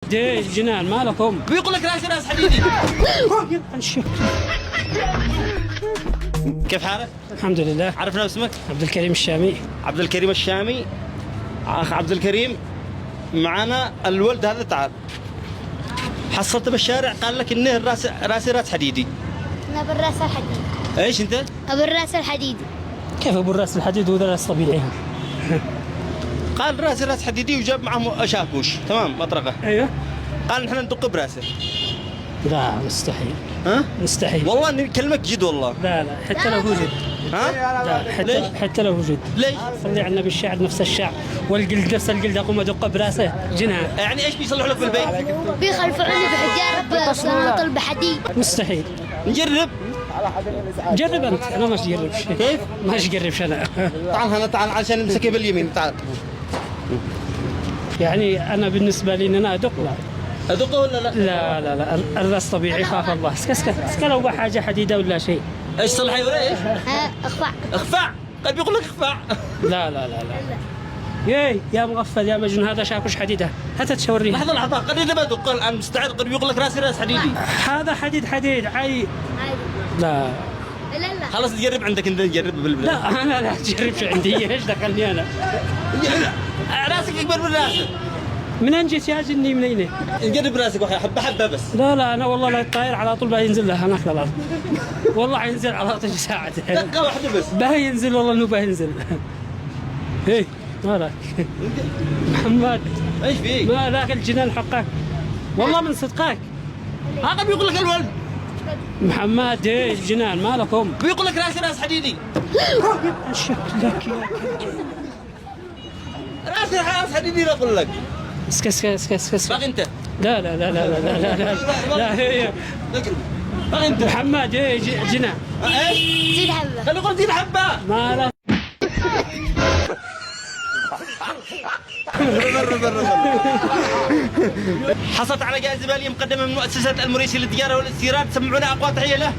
دي الجنان مالكم؟ بيقول لك راسي راس حديدي. كيف حالك؟ الحمد لله. عرفنا اسمك؟ عبد الكريم الشامي. عبد الكريم الشامي. اخ عبد الكريم، معنا الولد هذا. تعال، حصلته بالشارع قال لك انه راسي راس حديدي. انا بالراس الحديدي. ايش انت؟ ابو الراس الحديدي. كيف ابو الراس الحديد وذا راس طبيعي؟ قال راسي راس حديدي وجاب معه شاكوش، تمام، مطرقه. ايوه. قال نحن ندق براسه. لا مستحيل. ها؟ مستحيل. والله اني بكلمك جد والله. لا حتى لو وجد. ها؟ لا حتى لو وجد. ليش؟ صلي على النبي، الشعر نفس الشعر والجلد نفس الجلد، اقوم ادق براسه جنان. يعني ايش بيصلحوا لك بالبيت؟ بيخلفعوني بحجار بصناطل بحديد. مستحيل. نجرب. جرب انت، انا ما اجرب شيء. كيف؟ ما اجربش انا. تعال هنا، تعال عشان نمسكه باليمين. تعال. يعني انا بالنسبه لي ان انا ادق، لا ادقه ولا لا؟ لا الراس طبيعي، خاف الله. اسكت لو حاجه حديده ولا شيء. ايش صلحي ولا ايش؟ اخفع. اخفاع. قال بيقول لك اخفاع. لا يا مغفل يا مجنون، هذا شاكوش حديده، هات تشوريه. لحظه قد اذا بدق الان مستعد، قد بيقول لك راسي راس حديدي. هذا حديد عي. عادي. لا خلاص تجرب عندك انت، تجرب بالبلاد. لا انا لا تجربش عندي، ايش دخلني انا؟ راسك اكبر من راسه. منين جيت يا جني منين؟ نجرب راسك حبه بس. لا انا والله لا الطاير على طول بينزل له هناك الارض. والله حينزل على طول ساعته. دقه واحده بس. بينزل والله انه بينزل. ايه مالك محمد؟ ايش فيك؟ ما ذاك الجنان حقك والله من صدقك. هذا بيقول لك الولد محمد. ايه الجنان مالكم؟ بيقول لك راسي راس حديدي. شكلك راسي راس حديدي اقول لك. اسكت باقي انت. لا هي باقي انت. محمد. ايه جنان. ايش؟ زيد حبه. خلي يقول زيد حبه. مالك؟ حصلت على جائزة مالية مقدمة من مؤسسة المريسي للتجارة والاستيراد. سمعونا أقوى تحية له.